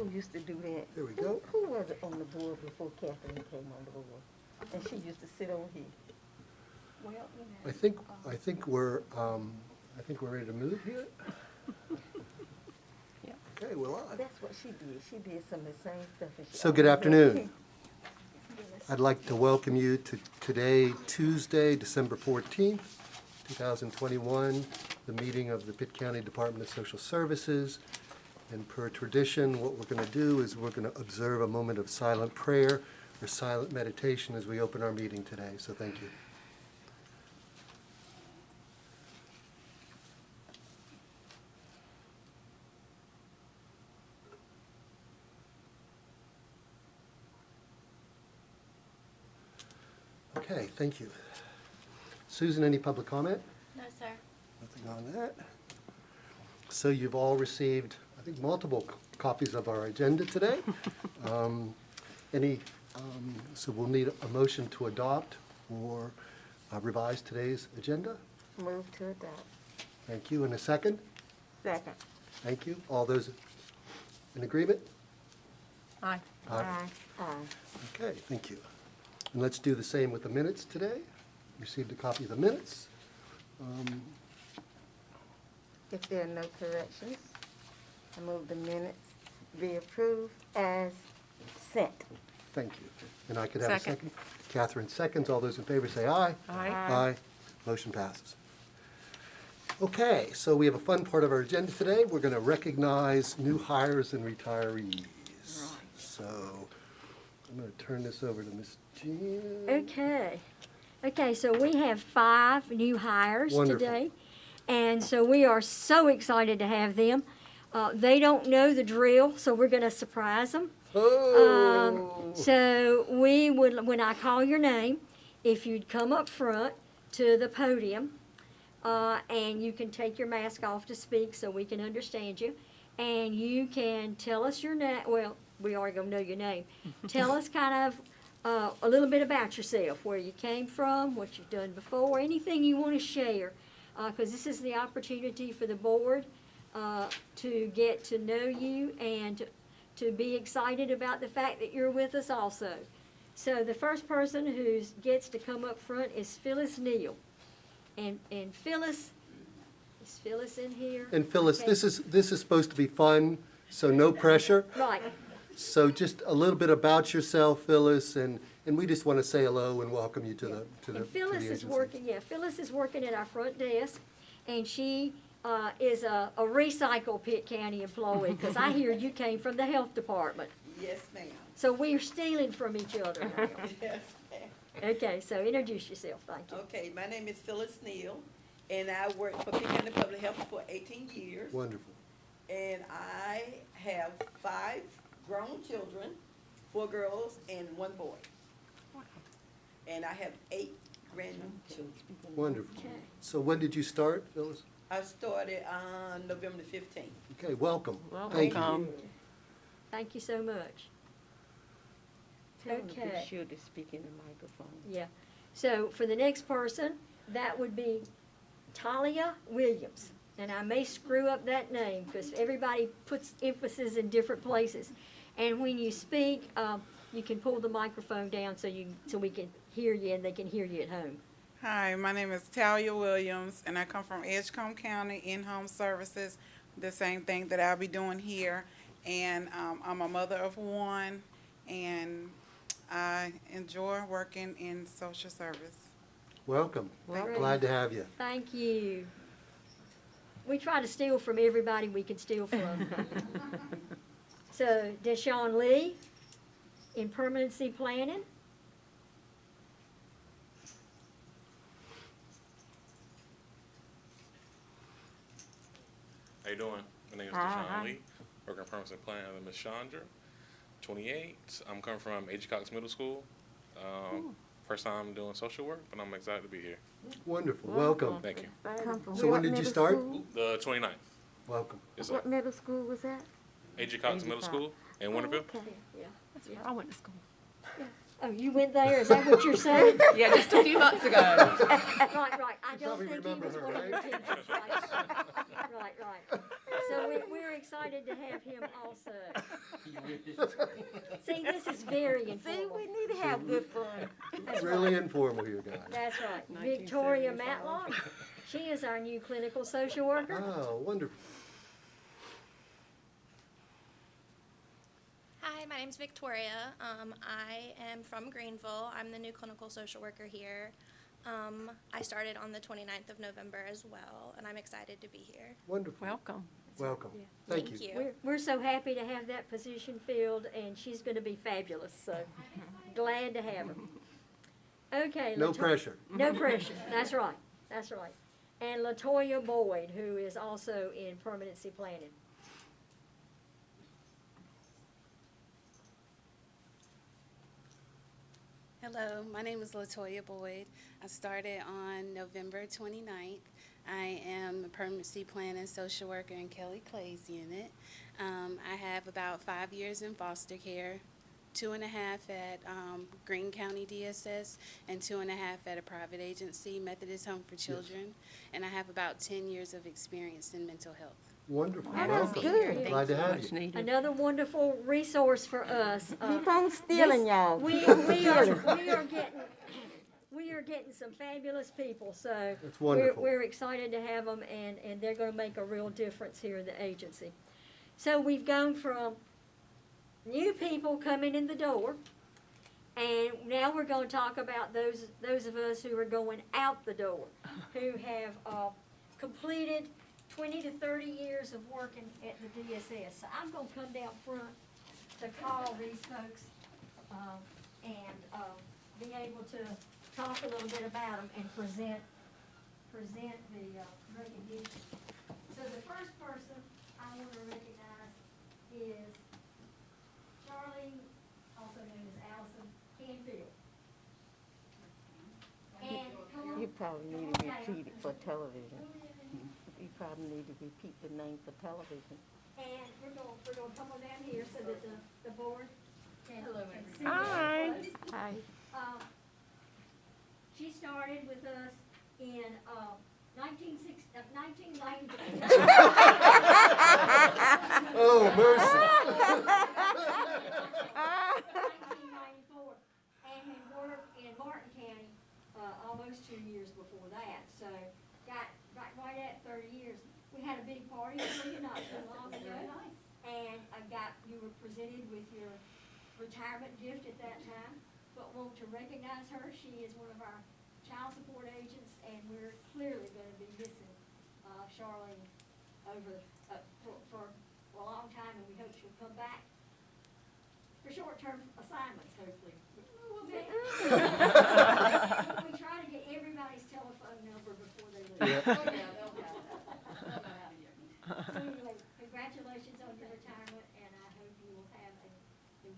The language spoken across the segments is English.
who used to do that. There we go. Who was it on the board before Catherine came on the board? And she used to sit on here. Well, you know. I think we're ready to move here. Yeah. Okay, we're live. That's what she did. She did some of the same stuff. So good afternoon. I'd like to welcome you to today, Tuesday, December 14th, 2021, the meeting of the Pitt County Department of Social Services. And per tradition, what we're going to do is we're going to observe a moment of silent prayer or silent meditation as we open our meeting today. So thank you. Okay, thank you. Susan, any public comment? No, sir. Nothing on that. So you've all received, I think, multiple copies of our agenda today. So we'll need a motion to adopt or revise today's agenda. Move to adopt. Thank you. And a second? Second. Thank you. All those in agreement? Aye. Aye. Aye. Okay, thank you. And let's do the same with the minutes today. Received a copy of the minutes. If there are no corrections, I move the minutes be approved as sent. Thank you. And I could have a Second. second? Catherine seconds. All those in favor say aye. Aye. Aye. Motion passes. Okay, so we have a fun part of our agenda today. We're going to recognize new hires and retirees. Right. So I'm going to turn this over to Ms. Jean. Okay, so we have 5 new hires Wonderful. today, and so we are so excited to have them. They don't know the drill, so we're going to surprise them. Oh! So we would, when I call your name, if you'd come up front to the podium, and you can take your mask off to speak so we can understand you, and you can tell us your name. Well, we are going to know your name. Tell us kind of a little bit about yourself, where you came from, what you've done before, anything you want to share, because this is the opportunity for the board to get to know you and to be excited about the fact that you're with us also. So the first person who gets to come up front is Phyllis Neal. And Phyllis, is Phyllis in here? And Phyllis, Okay. this is supposed to be fun, so no pressure. Right. So just a little bit about yourself, Phyllis, and we just want to say hello and welcome you to the And Phyllis is agency. Phyllis is working at our front desk, and she is a recycle Pitt County employee, because I hear you came from the health department. Yes, ma'am. So we are stealing from each other now. Yes, ma'am. Okay, so introduce yourself, thank you. Okay, my name is Phyllis Neal, and I worked for Pitt County Public Health for 18 years. Wonderful. And I have 5 grown children, 4 girls and 1 boy. And I have 8 grandchildren. Wonderful. Okay. So when did you start, Phyllis? I started on November 15th. Okay, welcome. Welcome. Thank you. Thank you so much. Tell them to be Okay. sure to speak in the microphone. Yeah. So for the next person, that would be Talia Williams. And I may screw up that name because everybody puts emphasis in different places. And when you speak, you can pull the microphone down so we can hear you and they can hear you at home. Hi, my name is Talia Williams, and I come from Edgecombe County in-home services, the same thing that I'll be doing here. And I'm a mother of 1, and I enjoy working in social service. Welcome. Welcome. Glad to have you. Thank you. We try to steal from everybody we can steal from. So Deshaun Lee in permanency planning. How you doing? My name is Hi. Deshaun Lee, working permanency plan under Ms. Chandra, 28. I'm coming from A.G. Cox Middle School. First time doing social work, but I'm excited to be here. Wonderful. Welcome. Thank you. Come from So when what did you middle start? school? The 29th. Welcome. Yes, sir. What middle school was that? A.G. Cox A.G. Middle Cox. School in Winterville. Okay. Yeah. That's where I went to school. Oh, you went there? Is that what you're saying? Yeah, just a few months ago. Right. I don't probably think he remember was her, one of your right? teachers. Right. So we're excited excited to have him also. See, this is very See, informal. we need to have good fun. Really informal here, guys. That's right. Victoria Matlock, she is our new clinical social worker. Oh, wonderful. Hi, my name's Victoria. I am from Greenville. I'm the new clinical social worker here. I started on the 29th of November as well, and I'm excited to be here. Wonderful. Welcome. Welcome. Thank you. We're so happy to have that position filled, and she's going to be fabulous, so glad to have her. Okay. No pressure. No pressure, that's right, that's right. And LaToya Boyd, who is also in permanency planning. Hello, my name is LaToya Boyd. I started on November 29th. I am a permanency plan and social worker in Kelly Clay's unit. I have about 5 years in foster care, 2.5 at Greene County DSS, and 2.5 at a private agency, Methodist Home for Children. And I have about 10 years of experience in mental health. Wonderful. Oh, that's Welcome. good. Glad to have Much you. needed. Another wonderful resource for us. Keep on stealing, y'all. We Keep on stealing. are getting some fabulous people, so That's wonderful. we're excited to have them, and they're going to make a real difference here in the agency. So we've gone from new people coming in the door, and now we're going to talk about those of us who are going out the door, who have completed 20 to 30 years of working at the DSS. So I'm going to come down front to call these folks and be able to talk a little bit about them and present the recognition. So the first person I want to recognize is Charlene, also known as Allison Canfield. And come on. You probably need to repeat it for television. You probably need to repeat the name for television. And we're going to come on down here so that the board can see. Hi. us. Hi. She started with us in 1990. Oh, mercy. 1994, and had worked in Martin County almost 2 years before that. So got right at 30 years. We had a big party for you not so long ago, and you were presented with your retirement gift at that time. But want to recognize her. She is one of our child support agents, and we're clearly going to be missing Charlene for a long time, and we hope she'll come back for short-term assignments, hopefully. We try to get everybody's telephone number before they leave. Yeah. Oh, yeah, they'll have that. They'll know how to get me. So anyway, congratulations on your retirement, and I hope you will have a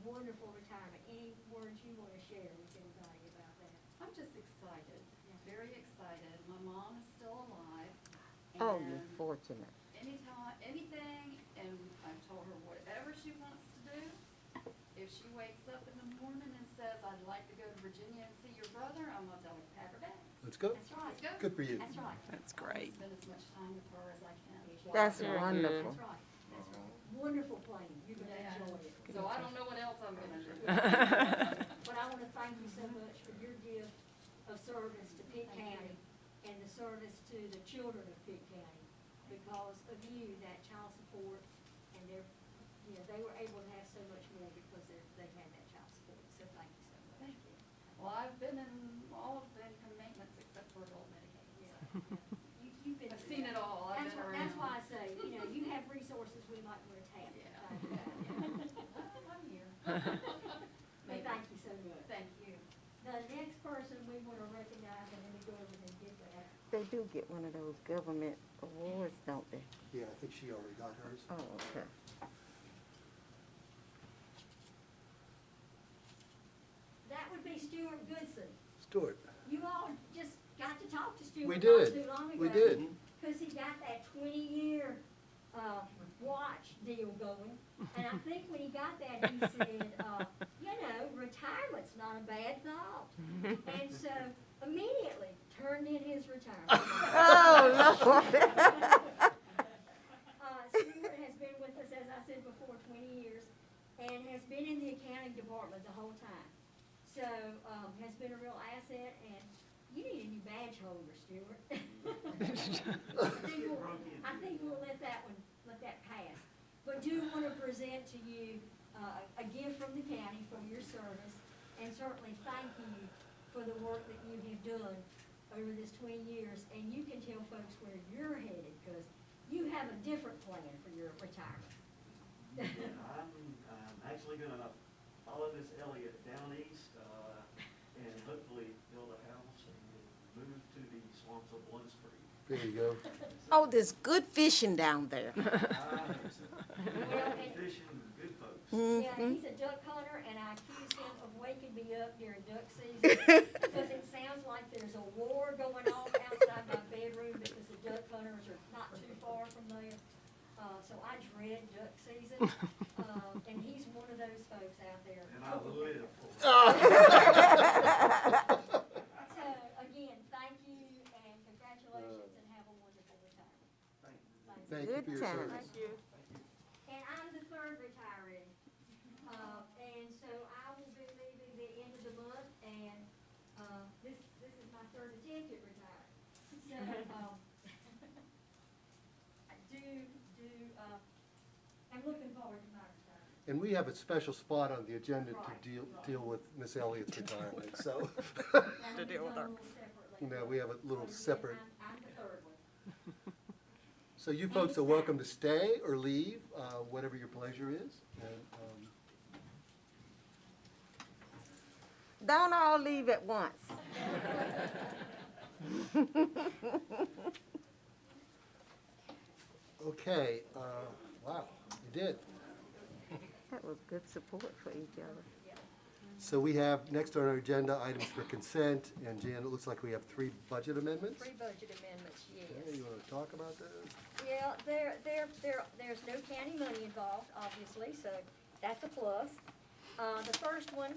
wonderful retirement. Any words you want to share with anybody about that? I'm just excited, very excited. My mom is still alive. Oh, and you're fortunate. Anytime, anything, and I've told her whatever she wants to do. If she wakes up in the morning and says, I'd like to go to Virginia and see your brother, I'm gonna tell her, pack her bags. Let's go. That's right. Let's go. Good for you. That's right. That's I'll great. spend as much time with her as I can. That's wonderful. That's right. That's right. Wonderful playing. You're going to Yeah. enjoy it. So I don't know what else I'm gonna do. But I want to thank you so much for your gift of service to Pitt County and the service to the children of Pitt County. Because of you, that child support, and they were able to have so much more because they had that child support. So thank you so much. Thank you. Well, I've been in all of the income maintenance except for adult Medicaid. So. You've been. I've seen it all. I've That's been why, around. that's why I say, you have resources we might want to tap. Yeah. I'm here. But thank you so much. Thank you. The next person we want to recognize, and then we go over and get that. They do get one of those government awards, don't they? Yeah, I think she already got hers. Oh, okay. That would be Stuart Goodson. Stuart. You all just got to talk to Stuart We not did. too long ago. We did. Because he got that 20-year watch deal going. And I think when he got that, he said, retirement's not a bad thought. And so immediately turned in his retirement. Oh, Lord. Stuart has been with us, as has been in the accounting department the whole time. So, has been a real asset, and you need a new badge holder, Stuart. I think we'll let that pass. But do want to present to you, a gift from the county for your service, and certainly thank you for the work that you have done over this 20 years. And you can tell folks where you're headed, because you have a different plan for your retirement. I'm actually gonna follow Miss Elliott down east, and hopefully build a house and move to the swamps of Blunt's Creek. There you go. Oh, there's good fishing down there. Fishing, good folks. Yeah, he's a duck hunter, and I accused him of waking me up during duck season, because it sounds like there's a war going on outside my bedroom, because the duck hunters are not too far from there. So I dread duck season, and he's one of those folks out there. And I live for it. So, again, thank you, and congratulations, and have a wonderful retirement. Thank you Good for your time. service. And I'm the third retiree. And so I will be leaving the end of the month, and, this is my third attempt at retiring. So, I'm looking forward to my retirement. And we have a special spot on the agenda to Right. deal with Miss Elliott's retirement, so, To deal with her. no, we have a little separate. I'm the third one. So you folks are welcome to stay or leave, whatever your pleasure is. And, Don't all leave at once. okay, wow, you did. That was good support for each other. So we have, next on our agenda, items for consent, and Jan, it looks like we have 3 budget amendments. 3 budget amendments, yes. Okay, you want to talk about those? Yeah, there's no county money involved, obviously, so that's a plus. The first one,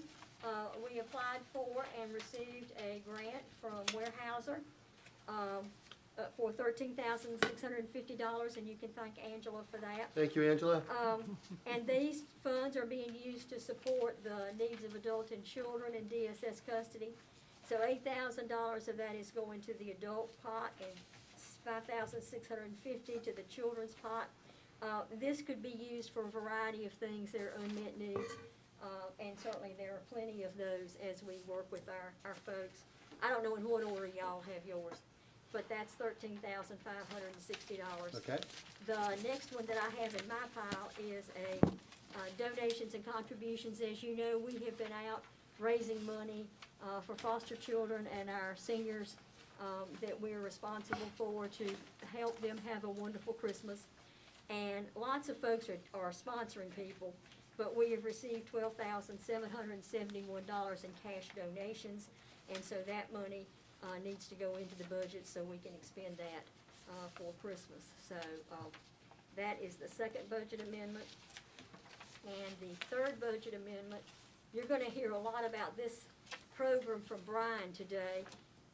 we applied for and received a grant from Weyerhaeuser, for $13,650, and you can thank Angela for that. Thank you, Angela. And these funds are being used to support the needs of adult and children in DSS custody. So $8,000 of that is going to the adult pot, and $5,650 to the children's pot. This could be used for a variety of things that are unmet needs, and certainly there are plenty of those as we work with our folks. I don't know in what order y'all have yours, but that's $13,560. Okay. The next one that I have in my pile is a donations and contributions. As you know, we have been out raising money for foster children and our seniors that we're responsible for, to help them have a wonderful Christmas. And lots of folks are sponsoring people, but we have received $12,771 in cash donations, and so that money needs to go into the budget so we can expend that for Christmas. So that is the second budget amendment. And the third budget amendment, you're going to hear a lot about this program from Brian today,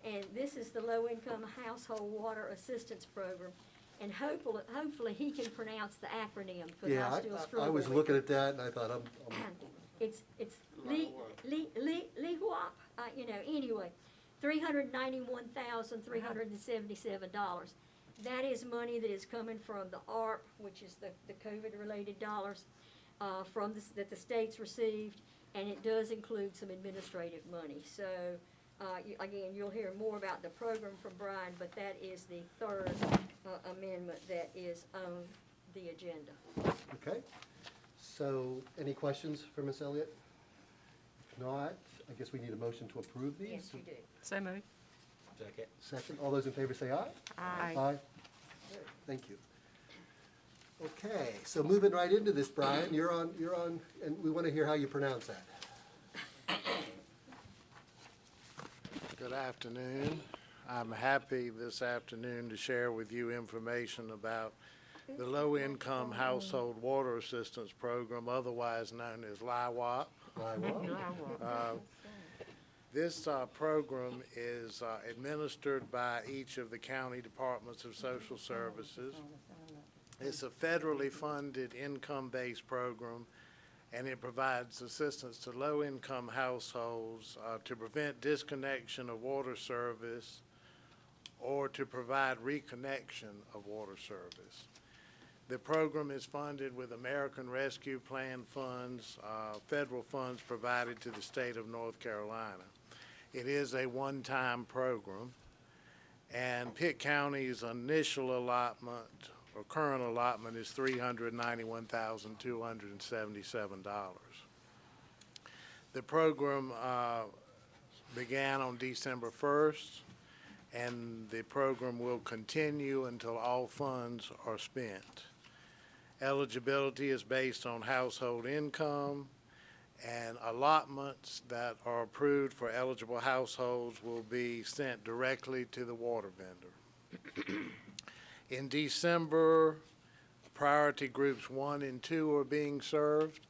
and this is the Low-Income Household Water Assistance Program. And hopefully he can pronounce the acronym, because Yeah, I still struggle I was with looking it. at that, and I thought, It's LEWAP, anyway, $391,377. That is money that is coming from the ARP, which is the COVID-related dollars, that the states received, and it does include some administrative money. So, again, you'll hear more about the program from Brian, but that is the third amendment that is on the agenda. okay. So, any questions for Ms. Elliott? If not, I guess we need a motion to approve these. Yes, you do. So moved. Second, all those in favor say aye. Aye. Aye. Thank you. Okay, so moving right into this, Brian, you're on, and we want to hear how you pronounce that. Good afternoon. I'm happy this afternoon to share with you information about the Low-Income Household Water Assistance Program, otherwise known as LIWAP. This program is administered by each of the county departments of social services. It's a federally funded income-based program, and it provides assistance to low-income households to prevent disconnection of water service or to provide reconnection of water service. The program is funded with American Rescue Plan funds, federal funds provided to the state of North Carolina. It is a one-time program, and Pitt County's initial allotment or current allotment is $391,277. The program began on December 1st, and the program will continue until all funds are spent. Eligibility is based on household income, and allotments that are approved for eligible households will be sent directly to the water vendor. In December, priority groups 1 and 2 are being served.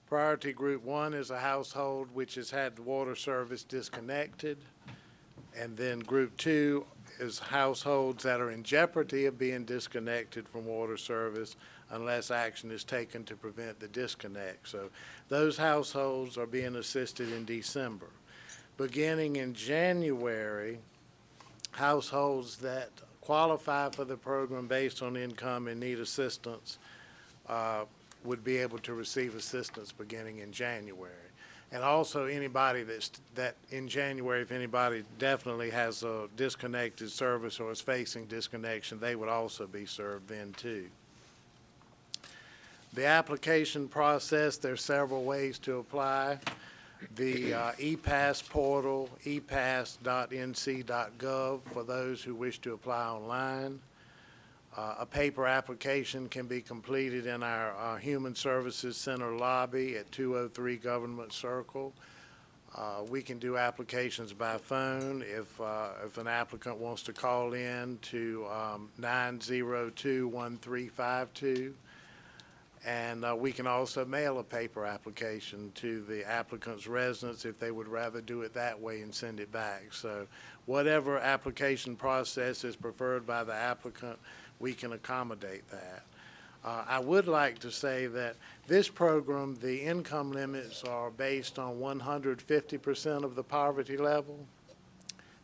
Priority group 1 is a household which has had the water service disconnected, and then group 2 is households that are in jeopardy of being disconnected from water service unless action is taken to prevent the disconnect. So those households are being assisted in December. Beginning in January, households that qualify for the program based on income and need assistance would be able to receive assistance beginning in January. And also anybody that in January, if anybody definitely has a disconnected service or is facing disconnection, they would also be served then too. The application process, there's several ways to apply. The ePass portal, epass.nc.gov for those who wish to apply online. A paper application can be completed in our Human Services Center lobby at 203 Government Circle. We can do applications by phone if an applicant wants to call in to 902-1352. And we can also mail a paper application to the applicant's residence if they would rather do it that way and send it back. So whatever application process is preferred by the applicant, we can accommodate that. I would like to say that this program, the income limits are based on 150% of the poverty level.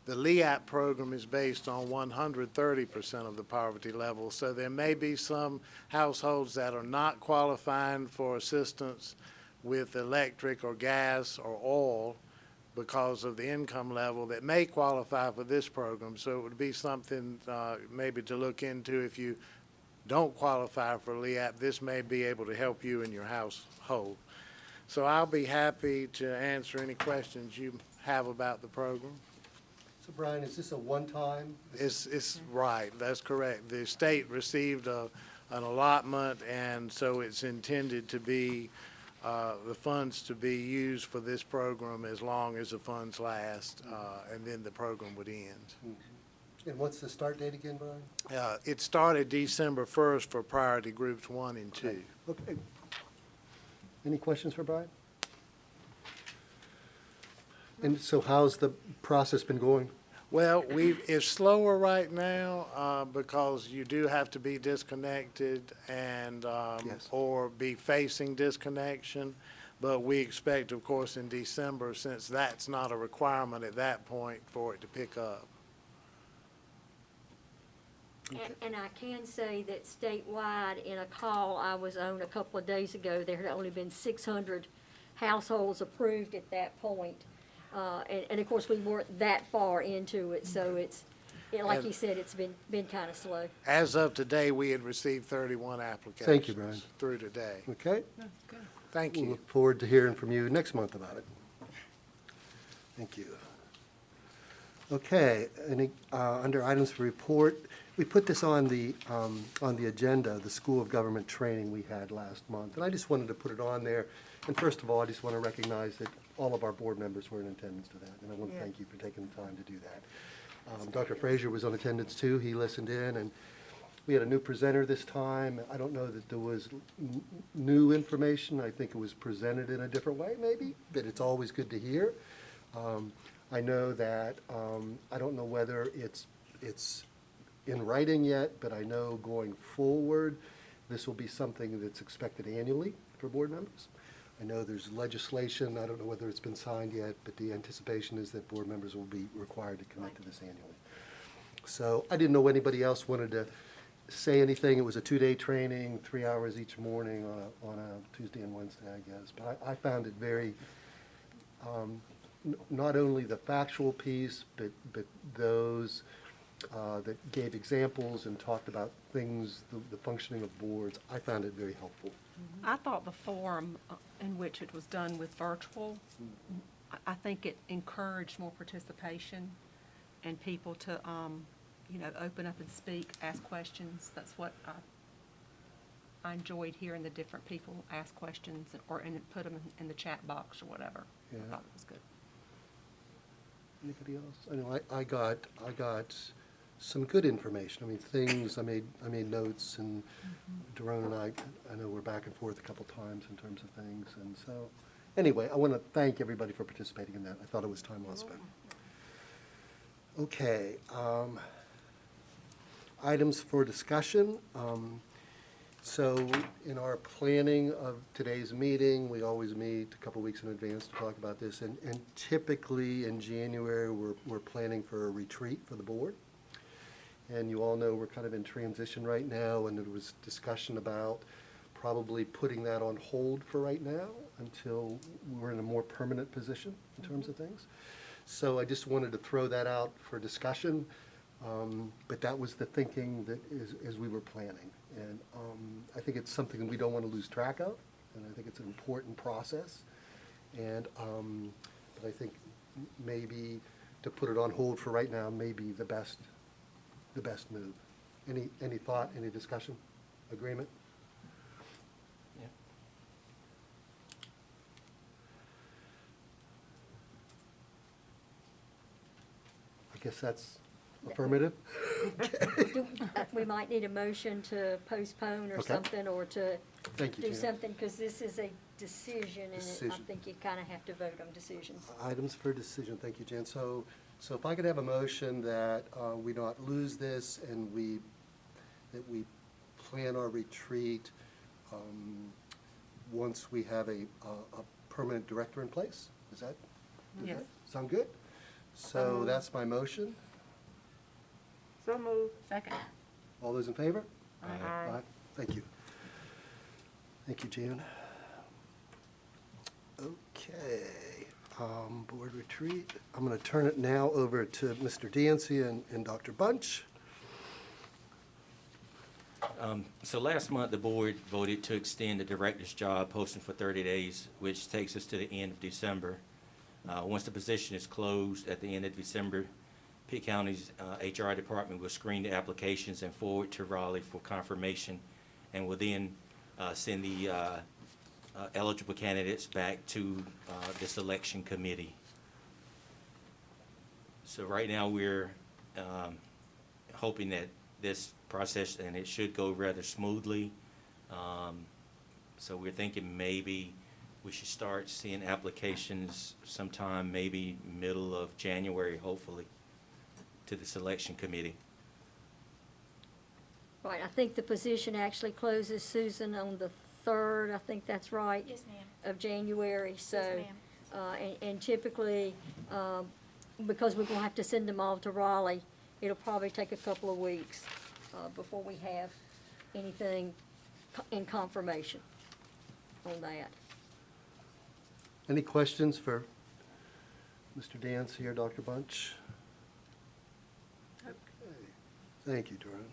The LEAP program is based on 130% of the poverty level, so there may be some households that are not qualifying for assistance with electric or gas or oil because of the income level that may qualify for this program. So it would be something maybe to look into. If you don't qualify for LEAP, this may be able to help you in your household. So I'll be happy to answer any questions you have about the program. So Brian, is this a one-time? It's right, that's correct. The state received an allotment, and so it's intended to be, the funds to be used for this program as long as the funds last, and then the program would end. Mm-hmm. And what's the start date again, Brian? It started December 1st for priority groups 1 and 2. Okay. Any questions for Brian? And so how's the process been going? Well, it's slower right now because you do have to be disconnected and Yes. or be facing disconnection. But we expect, of course, in December, since that's not a requirement at that point, for it to pick up. And I can say that statewide, in a call I was on a couple of days ago, there had only been 600 households approved at that point. And of course, we weren't that far into it, so like you said, it's been kind of slow. As of today, we had received 31 applications. Thank you, Brian. Through today. Okay? Thank We'll you. look forward to hearing from you next month about it. Thank you. Okay, under items for report, we put this on the agenda, the School of Government training we had last month, and I just wanted to put it on there. And first of all, I just want to recognize that all of our board members were in attendance to that, and I want to thank you for taking the time to do that. Dr. Frazier was on attendance too. He listened in, and we had a new presenter this time. I don't know that there was new information. I think it was presented in a different way, maybe, but it's always good to hear. I know that, I don't know whether it's in writing yet, but I know going forward, this will be something that's expected annually for board members. I know there's legislation, I don't know whether it's been signed yet, but the anticipation is that board members will be required to commit to this annually. So I didn't know anybody else wanted to say anything. It was a 2-day training, 3 hours each morning on a Tuesday and Wednesday, I guess. But I found it very, not only the factual piece, but those that gave examples and talked about things, the functioning of boards. I found it very helpful. I thought the forum in which it was done with virtual, I think it encouraged more participation and people to, open up and speak, ask questions. That's what I enjoyed hearing the different people ask questions and put them in the chat box or whatever. Yeah. I thought it was good. Anybody else? I know I got some good information. I mean, things, I made notes, and Daron and I know we're back and forth a couple times in terms of things. And so, anyway, I want to thank everybody for participating in that. I thought it was time well spent. Okay. Items for discussion. So in our planning of today's meeting, we always meet a couple weeks in advance to talk about this. And typically in January, we're planning for a retreat for the board. And you all know we're kind of in transition right now, and there was discussion about probably putting that on hold for right now until we're in a more permanent position in terms of things. So I just wanted to throw that out for discussion. But that was the thinking that as we were planning. And I think it's something we don't want to lose track of, and I think it's an important process. And but I think maybe to put it on hold for right now may be the best move. Any thought, any discussion, agreement? Yeah. I guess that's affirmative. We might need a motion to postpone or Okay. something, or to Thank you, do Tina. something, because this is a decision, and I Decision. think you kind of have to vote on decisions. Items for decision, thank you, Jan. So if I could have a motion that we not lose this, and that we plan our retreat once we have a permanent director in place? Does that Yes. sound good? So that's my motion. So moved. Second. All those in favor? Aye. Thank you. Thank you, Jan. Okay, board retreat. I'm going to turn it now over to Mr. Dancy and Dr. Bunch. So last month, the board voted to extend the director's job posting for 30 days, which takes us to the end of December. Once the position is closed at the end of December, Pitt County's HR department will screen the applications and forward to Raleigh for confirmation, and will then send the eligible candidates back to the selection committee. So right now, we're hoping that this process, and it should go rather smoothly. So we're thinking maybe we should start seeing applications sometime maybe middle of January, hopefully, to the selection committee. Right, I think the position actually closes, Susan, on the 3rd, I think that's right. Yes, ma'am. Of January, so. Yes, ma'am. And typically, because we're gonna have to send them all to Raleigh, it'll probably take a couple of weeks before we have anything in confirmation on that. Any questions for Mr. Dancy or Dr. Bunch? Okay. Thank you, Daron.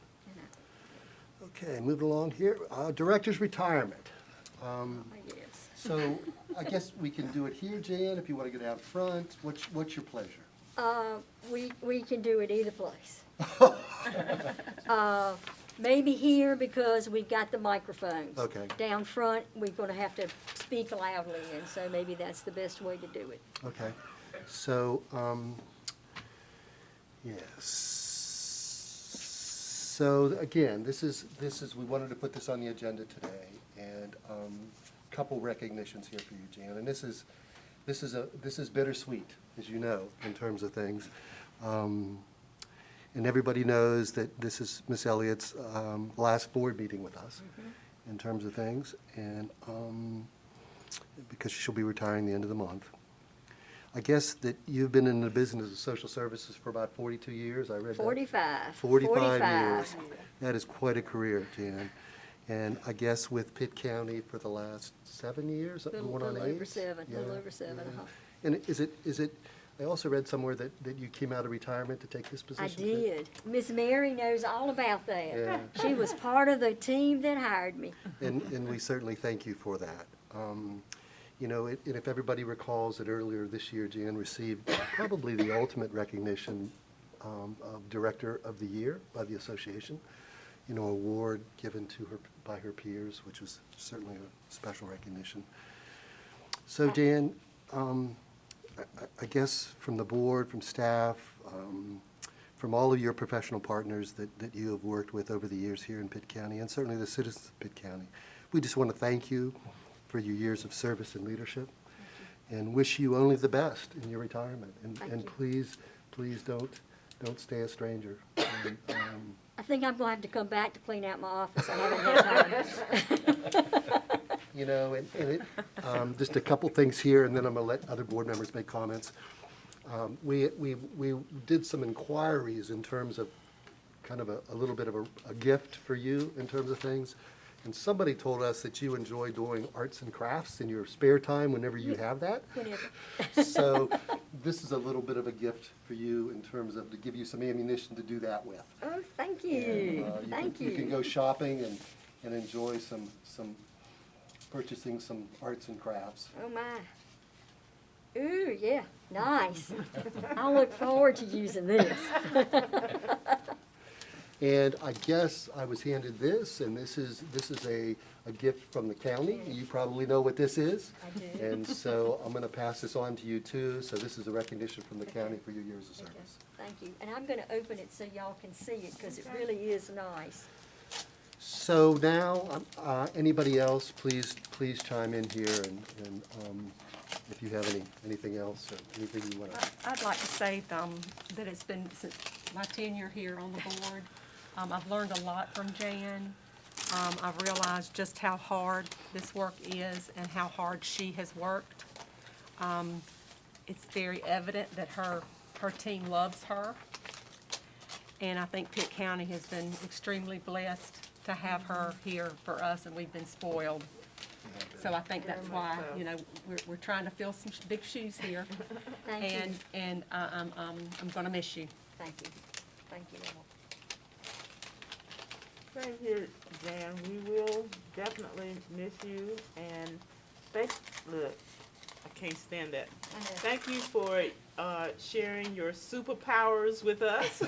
Okay, moving along here. Director's retirement. Yes. So I guess we can do it here, Jan, if you want to get out front. What's your pleasure? We can do it either place. Maybe here, because we've got the microphones. Okay. Down front, we're gonna have to speak loudly, and so maybe that's the best way to do it. Okay. So, yes. So again, this is, we wanted to put this on the agenda today, and a couple recognitions here for you, Jan. And this is bittersweet, as you know, in terms of things. And everybody knows that this is Miss Elliott's last board meeting with us in terms of things. And because she'll be retiring the end of the month. I guess that you've been in the business of social services for about 42 years, I read that. 45. 45 years. That is quite a career, Jan. And I guess with Pitt County for the last 7 years, going on 8? Over 7, Yeah, little over 7, yeah. uh-huh. And is it, I also read somewhere that you came out of retirement to take this I position? did. Miss Mary knows all about that. Yeah. She was part of the team that hired me. And we certainly thank you for that. You know, and if everybody recalls that earlier this year, Jan received probably the ultimate recognition of Director of the Year by the association. You know, award given to her by her peers, which was certainly a special recognition. So, Jan, I guess from the board, from staff, from all of your professional partners that you have worked with over the years here in Pitt County, and certainly the citizens of Pitt County, we just want to thank you for your years of service and leadership, and wish you only the best in your retirement. And please don't stay a stranger. And, I think I'm going to have to come back to clean out my office. I haven't had time. you know, just a couple things here, and then I'm going to let other board members make comments. We did some inquiries in terms of kind of a little bit of a gift for you in terms of things. And somebody told us that you enjoy doing arts and crafts in your spare time whenever you have that. Whenever. So this is a little bit of a gift for you in terms of to give you some ammunition to do that with. Oh, thank you. And, Thank you can go shopping and enjoy some purchasing some arts and crafts. Oh, my. Ooh, yeah, nice. I look forward to using this. And I guess I was handed this, and this is a gift from the county. You probably know what this is. I do. And so I'm going to pass this on to you too. So this is a recognition from the county for your years of Okay, service. thank you. And I'm going to open it so y'all can see it, because it really is nice. So now, anybody else, please chime in here, and if you have anything else or anything you want to. I'd like to say that it's been, since my tenure here on the board, I've learned a lot from Jan. I've realized just how hard this work is and how hard she has worked. It's very evident that her team loves her. And I think Pitt County has been extremely blessed to have her here for us, and we've been spoiled. So I think that's why, you know, we're trying to fill some big shoes here. Thank you. And I'm gonna miss you. Thank you. Thank you, Emma. Same here, Jan. We will definitely miss you, and look, I can't stand that. Thank you for sharing your superpowers with us.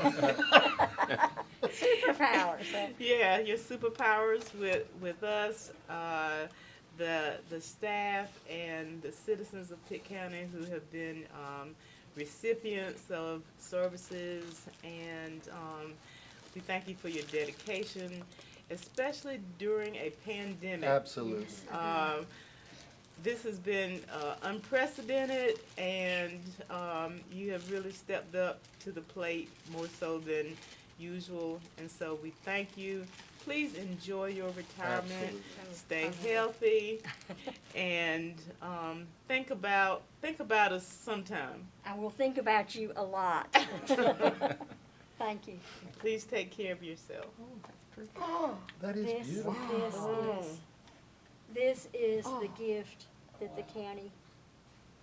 Superpowers. Yeah, your superpowers with us, the staff and the citizens of Pitt County who have been recipients of services, and we thank you for your dedication, especially during a pandemic. Absolutely. This has been unprecedented, and you have really stepped up to the plate more so than usual, and so we thank you. Please enjoy your retirement. Absolutely. Stay healthy, and think about us sometime. I will think about you a lot. Thank you. Please take care of yourself. That is beautiful. This is the gift that the county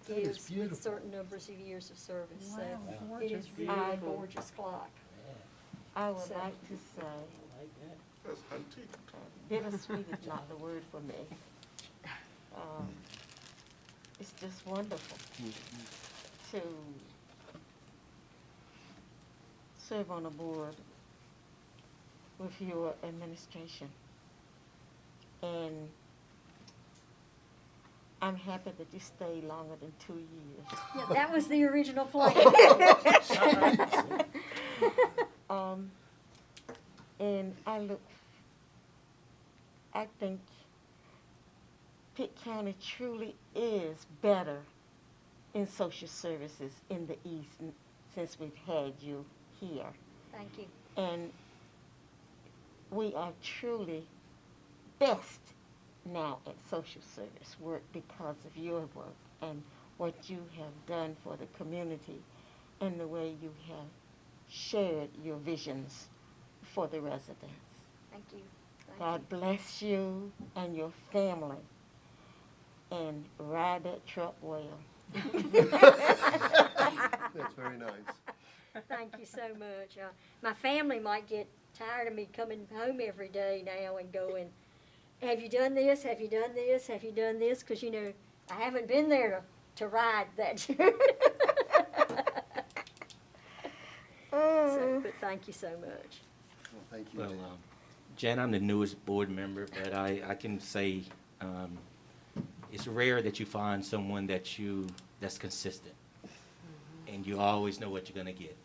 That is gives with beautiful. certain numbers of years of service. So Wow, it is really a beautiful. gorgeous clock. I would So- like to say, bittersweet is not the word for me. It's just wonderful to serve on a board with your administration. And I'm happy that you stayed longer than 2 years. Yeah, that was the original plan. And I think Pitt County truly is better in social services in the East since we've had you here. Thank you. And we are truly best now at social service work because of your work and what you have done for the community and the way you have shared your visions for the residents. Thank you. Thank God bless you and your family, and ride that truck well. That's very nice. Thank you so much. My family might get tired of me coming home every day now and going, have you done this? Have you done this? Have you done this? Because, you know, I haven't been there to ride that. But thank you so much. Well, thank you. Well, Jan, I'm the newest board member, but I can say it's rare that you find someone that's consistent, and you always know what you're gonna get.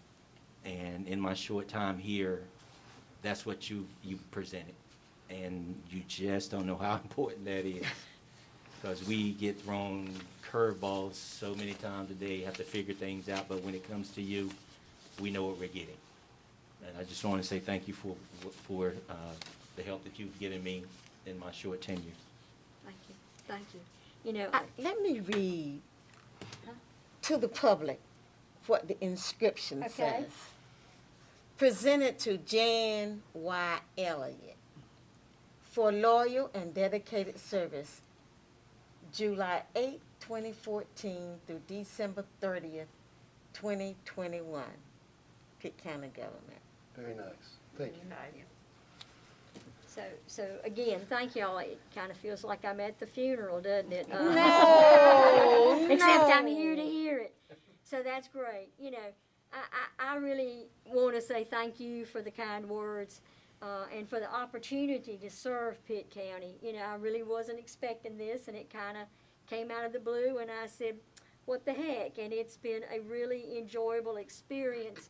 And in my short time here, that's what you presented, and you just don't know how important that is, because we get thrown curveballs so many times a day, have to figure things out. But when it comes to you, we know what we're getting. And I just want to say thank you for the help that you've given me in my short tenure. Thank you. Thank you. You know, Let me read to the public what the inscription Okay. says. Presented to Jan Y. Elliott for loyal and dedicated service, July 8, 2014 through December 30th, 2021. Pitt County Government. Very nice. Thank you. so again, thank y'all. It kind of feels like I'm at the funeral, doesn't it? No, Except no. I'm here to hear it. So that's great. You know, I really want to say thank you for the kind words and for the opportunity to serve Pitt County. You know, I really wasn't expecting this, and it kind of came out of the blue, and I said, what the heck? And it's been a really enjoyable experience,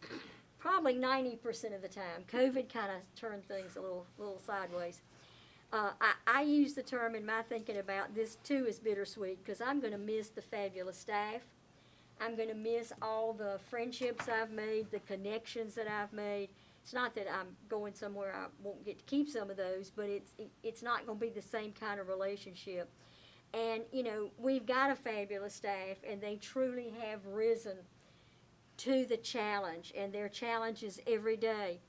probably 90% of the time. COVID kind of turned things a little sideways. I use the term in my thinking about this too is bittersweet, because I'm going to miss the fabulous staff. I'm going to miss all the friendships I've made, the connections that I've made. It's not that I'm going somewhere I won't get to keep some of those, but it's not going to be the same kind of relationship. And, you know, we've got a fabulous staff, and they truly have risen to the challenge, and their challenges every day.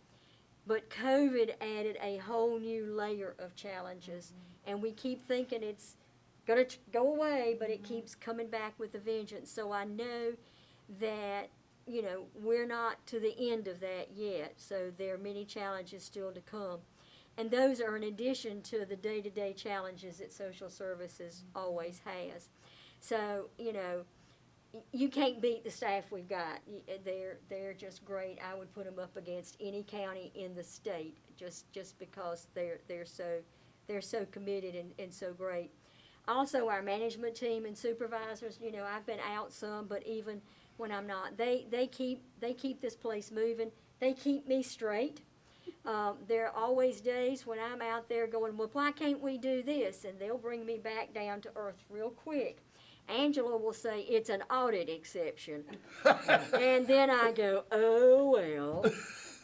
But COVID added a whole new layer of challenges, and we keep thinking it's going to go away, but it keeps coming back with a vengeance. So I know that, you know, we're not to the end of that yet, so there are many challenges still to come. And those are in addition to the day-to-day challenges that social services always has. So, you know, you can't beat the staff we've got. They're just great. I would put them up against any county in the state, just because they're so committed and so great. Also, our management team and supervisors. You know, I've been out some, but even when I'm not, they keep this place moving. They keep me straight. There are always days when I'm out there going, well, why can't we do this? And they'll bring me back down to earth real quick. Angela will say, it's an audit exception. And then I go, oh, well.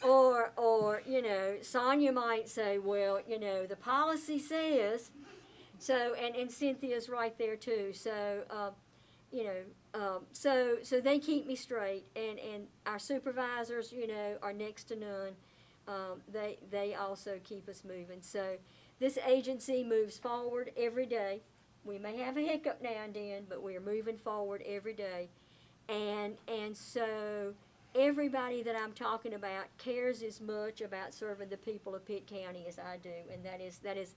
Or, you know, Sonia might say, well, you know, the policy says. So, and Cynthia's right there too. So, you know, so they keep me straight. And our supervisors, you know, are next to none. They also keep us moving. So this agency moves forward every day. We may have a hiccup now and then, but we're moving forward every day. And so everybody that I'm talking about cares as much about serving the people of Pitt County as I do. And that is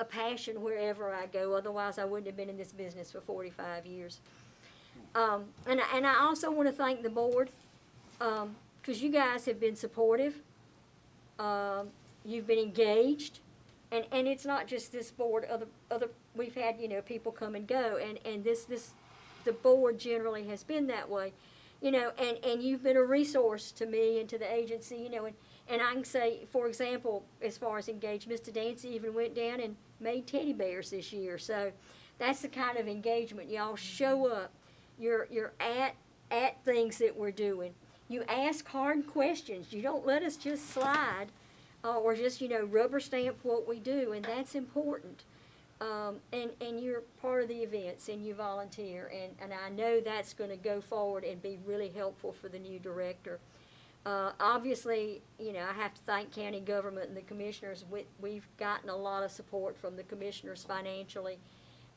a passion wherever I go. Otherwise, I wouldn't have been in this business for 45 years. And I also want to thank the board, because you guys have been supportive. You've been engaged, and it's not just this board. Other we've had, you know, people come and go, and the board generally has been that way, you know. And you've been a resource to me and to the agency, you know. And I can say, for example, as far as engaged, Mr. Dancy even went down and made teddy bears this year. So that's the kind of engagement. Y'all show up. You're at things that we're doing. You ask hard questions. You don't let us just slide or just, you know, rubber stamp what we do, and that's important. and you're part of the events and you volunteer, and I know that's going to go forward and be really helpful for the new director. Obviously, you know, I have to thank county government and the commissioners. We've gotten a lot of support from the commissioners financially,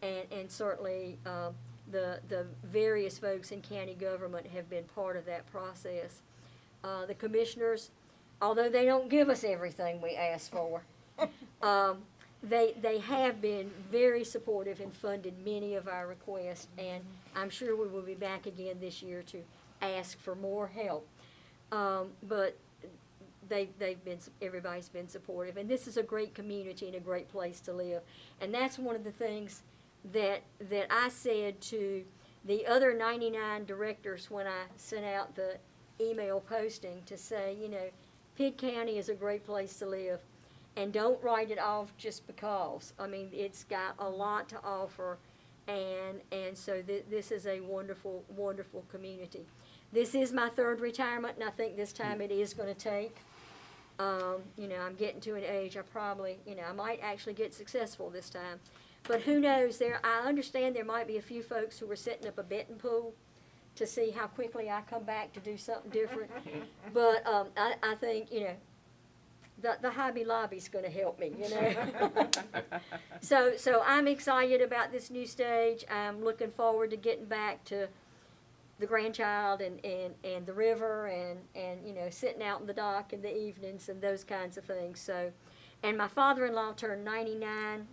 and certainly the various folks in county government have been part of that process. The commissioners, although they don't give us everything we ask for, they have been very supportive and funded many of our requests, and I'm sure we will be back again this year to ask for more help. But everybody's been supportive, and this is a great community and a great place to live. And that's one of the things that I said to the other 99 directors when I sent out the email posting to say, you know, Pitt County is a great place to live, and don't write it off just because. I mean, it's got a lot to offer, and so this is a wonderful, wonderful community. This is my third retirement, and I think this time it is going to take. You know, I'm getting to an age I probably, you know, I might actually get successful this time. But who knows? I understand there might be a few folks who are setting up a betting pool to see how quickly I come back to do something different. But I think, you know, the Hobby Lobby's going to help me, you know. So I'm excited about this new stage. I'm looking forward to getting back to the grandchild and the river and you know, sitting out in the dock in the evenings and those kinds of things. So, and my father-in-law turns 99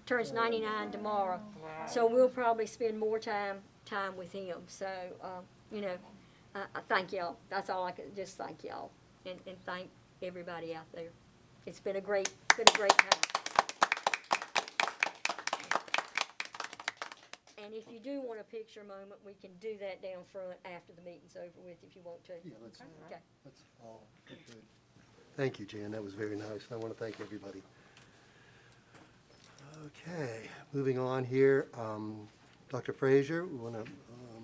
tomorrow. Wow. So we'll probably spend more time with him. So, you know, I thank y'all. That's all I can, just thank y'all and thank everybody out there. It's been a great time. And if you do want a picture moment, we can do that down front after the meeting's over with if you want to. Yeah, let's Okay. all get good. Thank you, Jan. That was very nice. I want to thank everybody. Okay, moving on here. Dr. Frazier, we want to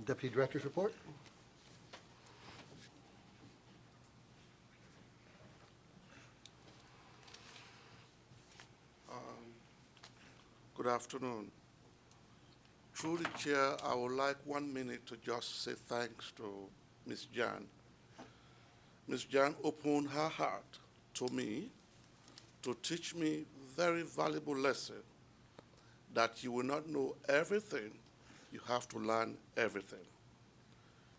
Deputy Director's report. Good afternoon. Through the chair, I would like 1 minute to just say thanks to Ms. Jan. Ms. Jan opened her heart to me to teach me very valuable lesson that you will not know everything, you have to learn everything.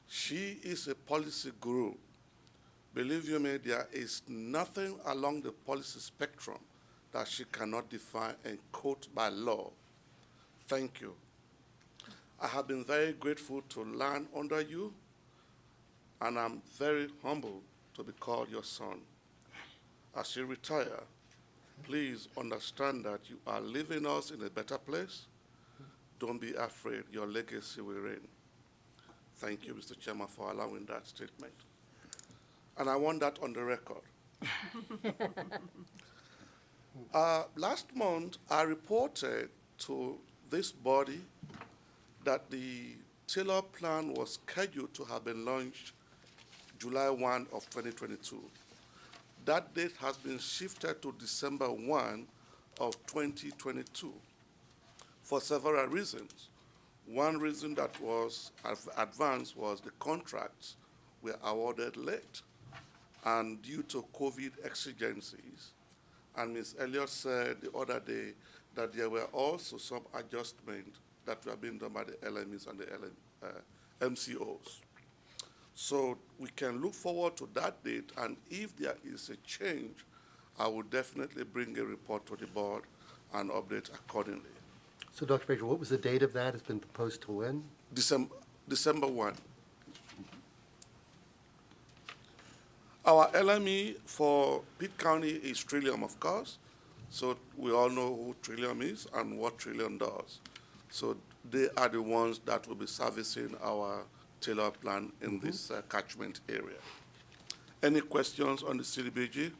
She is a policy guru. Believe you me, there is nothing along the policy spectrum that she cannot define and quote by law. Thank you. I have been very grateful to learn under you, and I'm very humbled to be called your son. As you retire, please understand that you are leaving us in a better place. Don't be afraid, your legacy will reign. Thank you, Mr. Chairman, for allowing that statement. And I want that on the record. Last month, I reported to this body that the Taylor Plan was scheduled to have been launched July 1 of 2022. That date has been shifted to December 1 of 2022 for several reasons. One reason that was advanced was the contracts were awarded late and due to COVID exigencies. And Ms. Elliott said the other day that there were also some adjustments that were being done by the LMEs and the MCOs. So we can look forward to that date, and if there is a change, I will definitely bring a report to the board and update accordingly. So, Dr. Frazier, what was the date of that? It's been proposed to when? December 1. Our LME for Pitt County is Trillium, of course. So we all know who Trillium is and what Trillium does. So they are the ones that will be servicing our Taylor Plan in this catchment area. Any questions on the CDBG?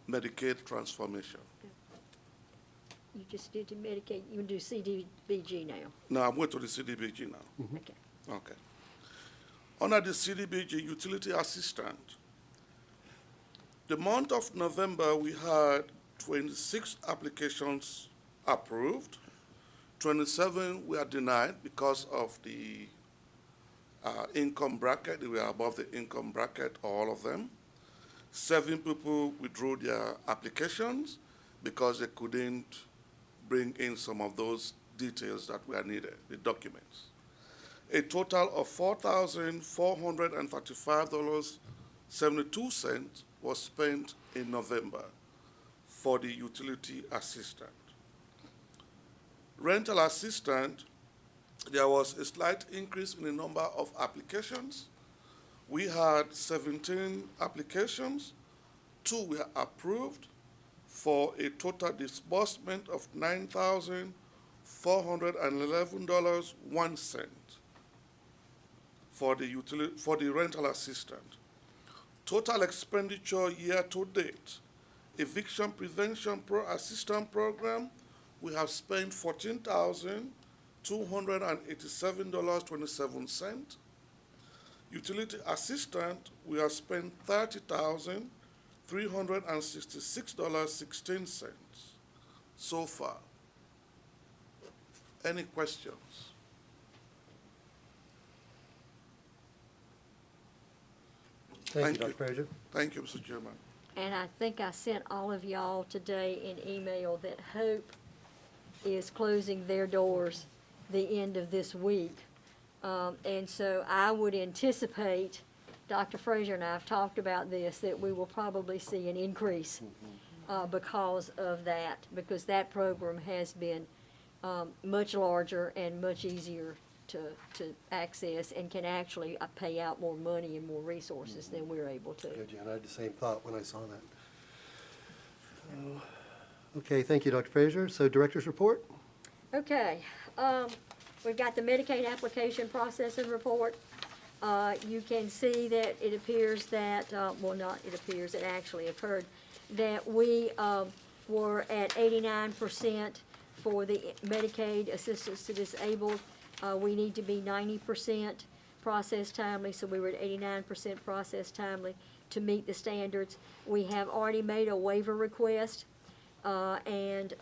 Medicaid transformation. You just did the Medicaid. You do CDBG now. No, I'm going to the CDBG now. Okay. Okay. Under the CDBG utility assistant, the month of November we had 26 applications approved. 27 were denied because of the income bracket. They were above the income bracket, all of them. 7 people withdrew their applications because they couldn't bring in some of those details that were needed, the documents. A total of $4,435.72 was spent in November for the utility assistant. Rental assistant, there was a slight increase in the number of applications. We had 17 applications, 2 were approved for a total disbursement of $9,411.01 for the rental assistant. Total expenditure year to date, eviction prevention assistant program, we have spent $14,287.27. Utility assistant, we have spent $30,366.16 so far. Any questions? Thank you, Dr. Frazier. Thank you, Mr. Chairman. And I think I sent all of y'all today an email that Hope is closing their doors the end of this week. And so I would anticipate, Dr. Frazier and I have talked about this, that we will probably see an increase because of that, because that program has been much larger and much easier to access and can actually pay out more money and more resources than we're able to. Good, Jan. I had the same thought when I saw that. Okay, thank you, Dr. Frazier. So, Director's report? Okay, we've got the Medicaid application processing report. You can see that it appears that, well, not it appears, it actually occurred, that we were at 89% for the Medicaid assistance to disabled. We need to be 90% processed timely, so we were at 89% processed timely to meet the standards. We have already made a waiver request, and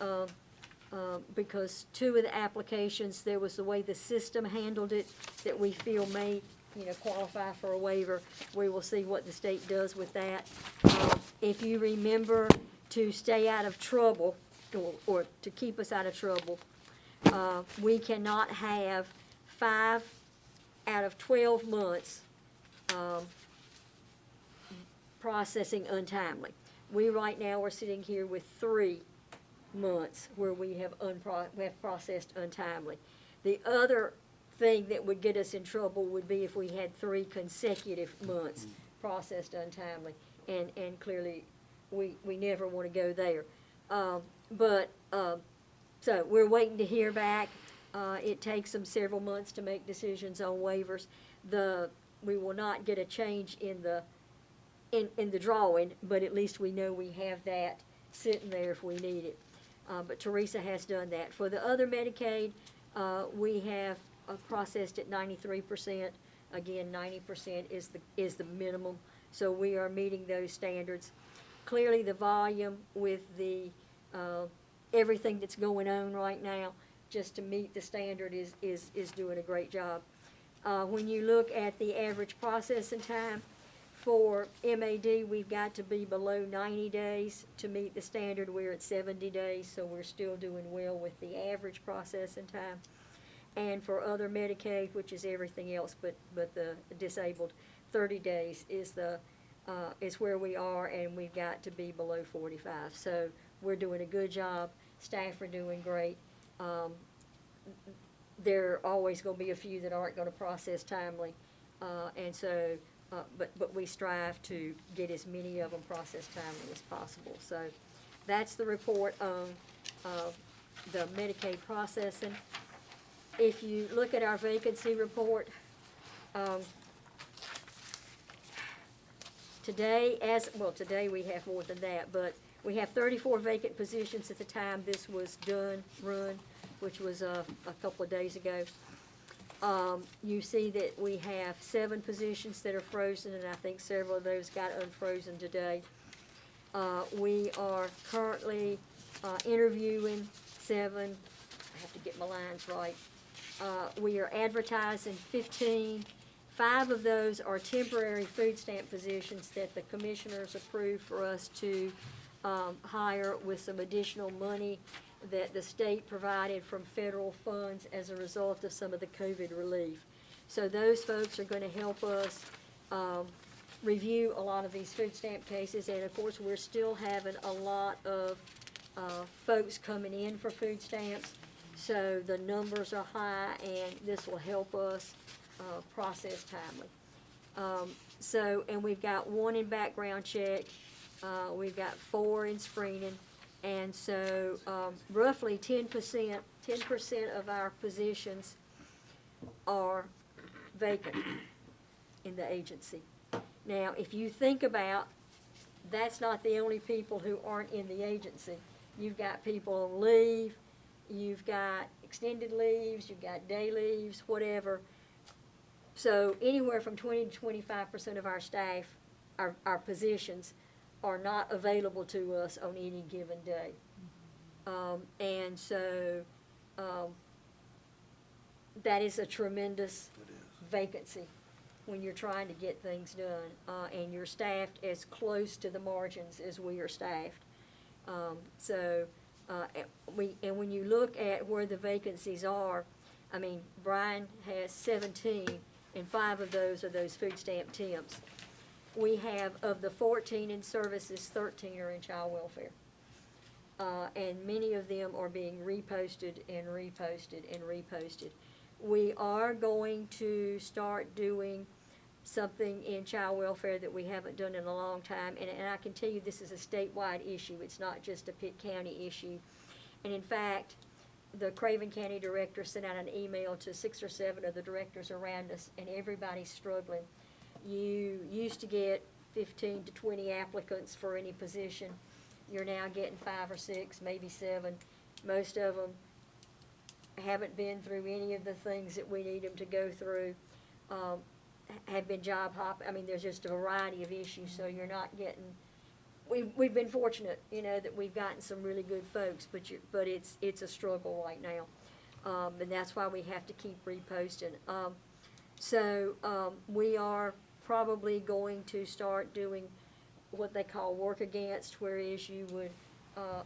because 2 of the applications, there was the way the system handled it that we feel may, qualify for a waiver. We will see what the state does with that. If you remember to stay out of trouble, or to keep us out of trouble, we cannot have 5 out of 12 months processing untimely. We right now are sitting here with 3 months where we have processed untimely. The other thing that would get us in trouble would be if we had 3 consecutive months processed untimely, and clearly we never want to go there. So we're waiting to hear back. It takes them several months to make decisions on waivers. We will not get a change in the drawing, but at least we know we have that sitting there if we need it. But Teresa has done that. For the other Medicaid, we have processed at 93%. Again, 90% is the minimum, so we are meeting those standards. Clearly, the volume with the everything that's going on right now, just to meet the standard, is doing a great job. When you look at the average processing time for MAD, we've got to be below 90 days to meet the standard. We're at 70 days, so we're still doing well with the average processing time. And for other Medicaid, which is everything else but the disabled, 30 days is where we are, and we've got to be below 45. So we're doing a good job. Staff are doing great. There are always going to be a few that aren't going to process timely, and so, but we strive to get as many of them processed timely as possible. So that's the report on the Medicaid processing. If you look at our vacancy report, today we have more than that, but we have 34 vacant positions at the time this was run, which was a couple of days ago. You see that we have 7 positions that are frozen, and I think several of those got unfrozen today. We are currently interviewing 7, I have to get my lines right. We are advertising 15. 5 of those are temporary food stamp positions that the commissioners approved for us to hire with some additional money that the state provided from federal funds as a result of some of the COVID relief. So those folks are going to help us review a lot of these food stamp cases, and of course, we're still having a lot of folks coming in for food stamps, so the numbers are high, and this will help us process timely. And we've got 1 in background check, we've got 4 in screening, and so roughly 10% of our positions are vacant in the agency. Now, if you think about, that's not the only people who aren't in the agency. You've got people on leave, you've got extended leaves, you've got day leaves, whatever. So anywhere from 20 to 25% of our staff, our positions, are not available to us on any given day. And so that is a tremendous vacancy when you're trying to get things done, and you're staffed as close to the margins as we are staffed. And when you look at where the vacancies are, I mean, Brian has 17, and 5 of those are those food stamp temps. We have, of the 14 in services, 13 are in child welfare. And many of them are being reposted and reposted and reposted. We are going to start doing something in child welfare that we haven't done in a long time, and I can tell you this is a statewide issue. It's not just a Pitt County issue. And in fact, the Craven County director sent out an email to 6 or 7 of the directors around us, and everybody's struggling. You used to get 15 to 20 applicants for any position. You're now getting 5 or 6, maybe 7. Most of them haven't been through any of the things that we need them to go through, have been job hop. I mean, there's just a variety of issues, so you're not getting, we've been fortunate, you know, that we've gotten some really good folks, but it's a struggle right now. And that's why we have to keep reposting. We are probably going to start doing what they call work against, whereas you would,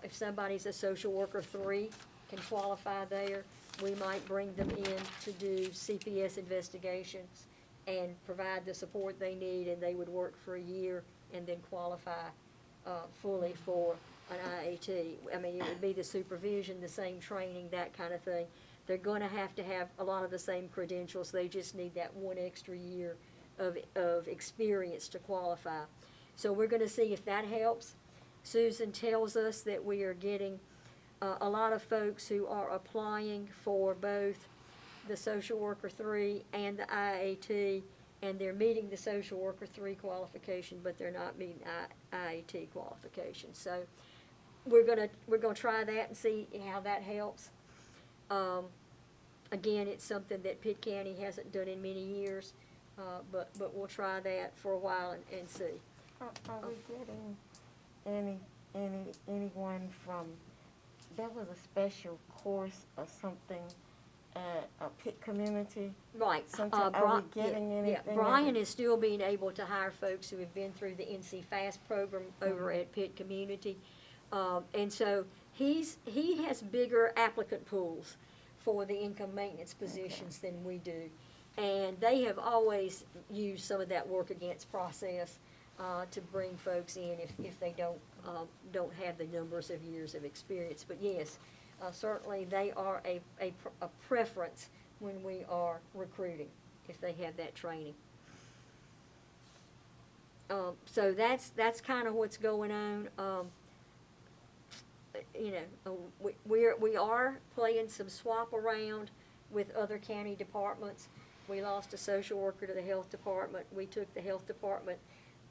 if somebody's a social worker 3, can qualify there, we might bring them in to do CPS investigations and provide the support they need, and they would work for a year and then qualify fully for an IAT. I mean, it would be the supervision, the same training, that kind of thing. They're going to have a lot of the same credentials. They just need that 1 extra year of experience to qualify. So we're going to see if that helps. Susan tells us that we are getting a lot of folks who are applying for both the social worker 3 and the IAT, and they're meeting the social worker 3 qualification, but they're not meeting IAT qualification. So we're gonna try that and see how that helps. Again, it's something that Pitt County hasn't done in many years, but we'll try that for a while and see. Are we getting anyone from, there was a special course or something at a Pitt community? Right. Are we getting anything? Yeah, Brian is still being able to hire folks who have been through the NC FAST program over at Pitt Community. And so he has bigger applicant pools for the income maintenance positions than we do. And they have always used some of that work against process to bring folks in if they don't have the numbers of years of experience. But yes, certainly they are a preference when we are recruiting, if they have that training. So that's kind of what's going on. You know, we are playing some swap around with other county departments. We lost a social worker to the health department. We took the health department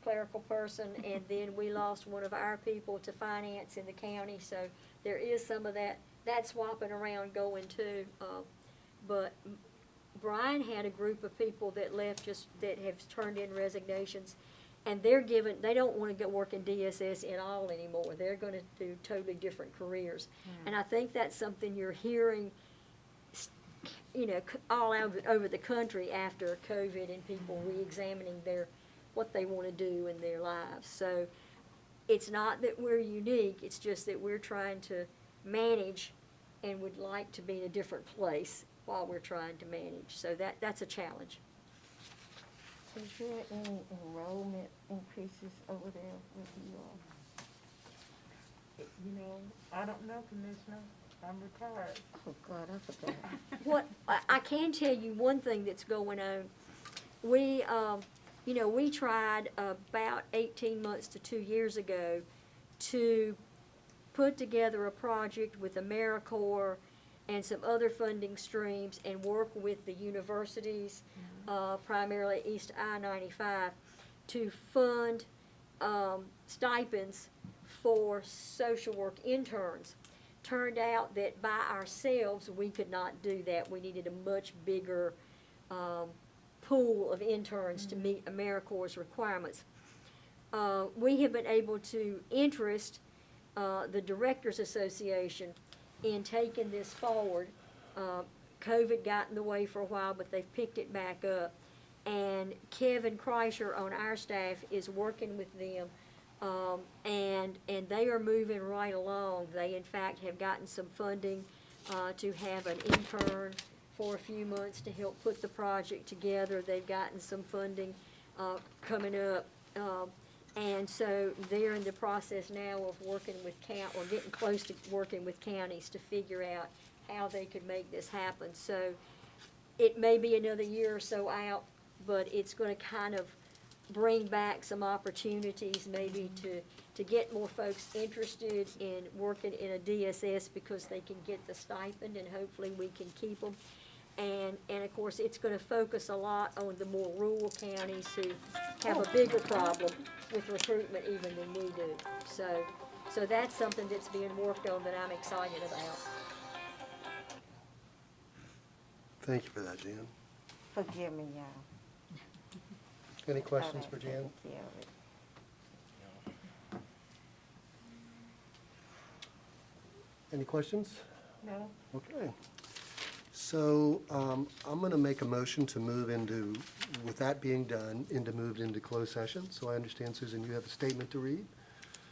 clerical person, and then we lost one of our people to finance in the county. So there is some of that swapping around going too. But Brian had a group of people that left that have turned in resignations, And they don't want to go work in DSS at all anymore. They're going to do totally different careers. And I think that's something you're hearing, all over the country after COVID and people re-examining what they want to do in their lives. So it's not that we're unique, it's just that we're trying to manage and would like to be in a different place while we're trying to manage. So that's a challenge. Is there any enrollment increases over there with you all? I don't know, Commissioner. I'm retired. Oh, God, I forgot. I can tell you one thing that's going on. We tried about 18 months to 2 years ago to put together a project with AmeriCorps and some other funding streams and work with the universities, primarily East I-95, to fund stipends for social work interns. Turned out that by ourselves, we could not do that. We needed a much bigger pool of interns to meet AmeriCorps' requirements. We have been able to interest the Directors Association in taking this forward. COVID got in the way for a while, but they've picked it back up. And Kevin Kreischer on our staff is working with them, and they are moving right along. They, in fact, have gotten some funding to have an intern for a few months to help put the project together. They've gotten some funding coming up. And so they're in the process now of working with or getting close to working with counties to figure out how they could make this happen. So it may be another year or so out, but it's going to kind of bring back some opportunities maybe to get more folks interested in working in a DSS because they can get the stipend and hopefully we can keep them. And of course, it's going to focus a lot on the more rural counties who have a bigger problem with recruitment even than we do. So that's something that's being worked on that I'm excited about. Thank you for that, Jan. Forgive me, y'all. Any questions for Jan? Take care of it. Any questions? No. Okay. So I'm going to make a motion to move into, with that being done, move into closed session. So I understand, Susan, you have a statement to read.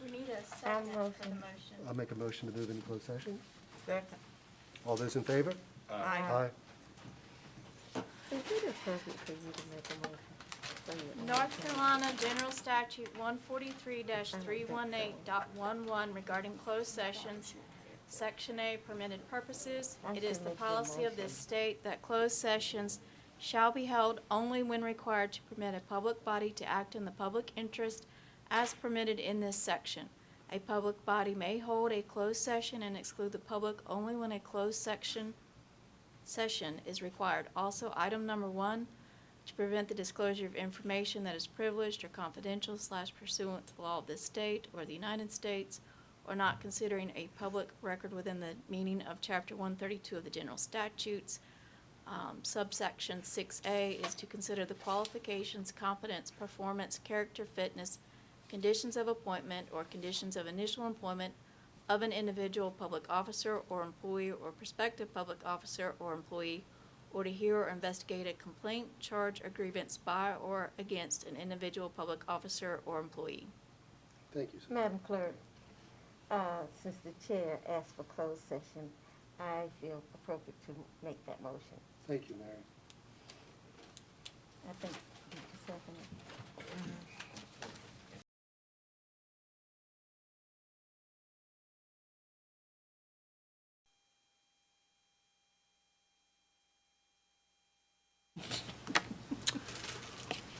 We need a second for the motion. I'll make a motion to move into closed session. Second. All those in favor? Aye. Is it appropriate for you to make a motion? North Carolina General Statute 143-318.11 regarding closed sessions, Section A, permitted purposes. It is the policy of this state that closed sessions shall be held only when required to permit a public body to act in the public interest as permitted in this section. A public body may hold a closed session and exclude the public only when a closed session is required. Also, item number 1, to prevent the disclosure of information that is privileged or confidential / pursuant to the law of this state or the United States, or not considering a public record within the meaning of Chapter 132 of the General Statutes. Subsection 6A is to consider the qualifications, competence, performance, character, fitness, conditions of appointment, or conditions of initial employment of an individual public officer or employee or prospective public officer or employee, or to hear or investigate a complaint, charge, or grievance by or against an individual public officer or employee. Thank you, sir. Madam Clerk, since the chair asked for closed session, I feel appropriate to make that motion. Thank you, Mary. I think, did you second it?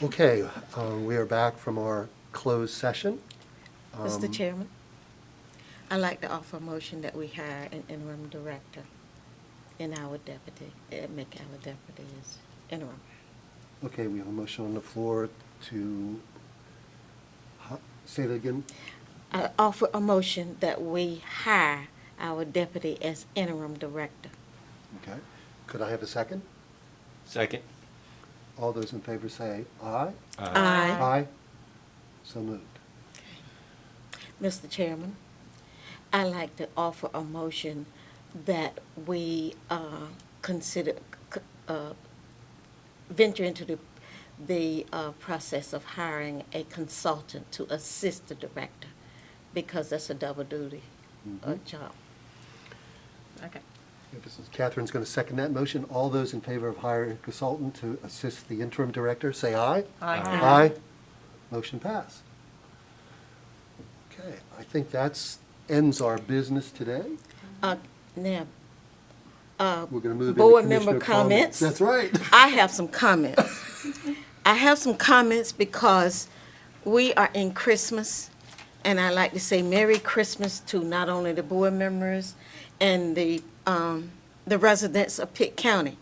Okay, we are back from our closed session. Mr. Chairman, I'd like to offer a motion that we hire an interim director and our deputy, make our deputy as interim. Okay, we have a motion on the floor to, say that again? I offer a motion that we hire our deputy as interim director. Okay. Could I have a second? Second. All those in favor say aye. Aye. Aye. So moved. Mr. Chairman, I'd like to offer a motion that we consider, venture into the process of hiring a consultant to assist the director, because that's a double duty job. Okay. Catherine's going to second that motion. All those in favor of hiring a consultant to assist the interim director, say aye. Aye. Aye. Motion passed. Okay, I think that's ends our business today. Now, We're going to move into board member commissioner comments. That's right. I have some comments. I have some comments because we are in Christmas, and I like to say Merry Christmas to not only the board members and the residents of Pitt County.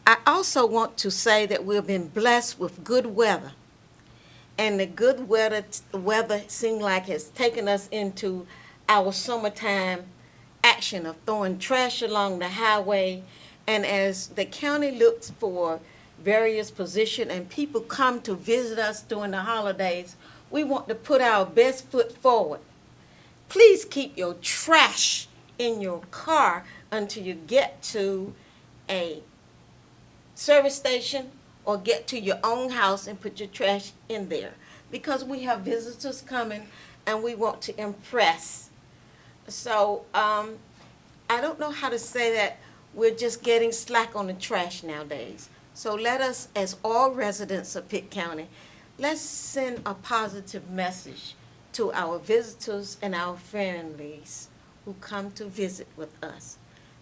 I also want to say that we've been blessed with good weather, and the good weather seems like has taken us into our summertime action of throwing trash along the highway. And as the county looks for various positions and people come to visit us during the holidays, we want to put our best foot forward. Please keep your trash in your car until you get to a service station or get to your own house and put your trash in there, because we have visitors coming and we want to impress. So I don't know how to say that. We're just getting slack on the trash nowadays. So let us, as all residents of Pitt County, let's send a positive message to our visitors and our families who come to visit with us.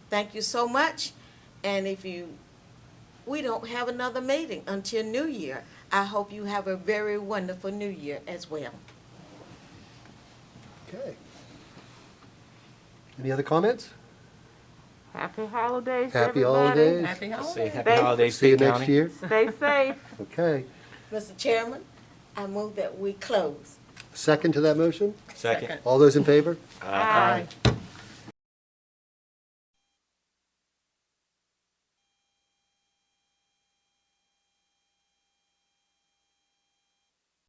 Thank you so much. And if we don't have another meeting until New Year, I hope you have a very wonderful New Year as well. Okay. Any other comments? Happy holidays, Happy everybody. holidays. Happy Say holidays. happy holidays, See you Pitt next County. year. Stay safe. Okay. Mr. Chairman, I move that we close. Second to that motion? Second. All those in favor? Aye.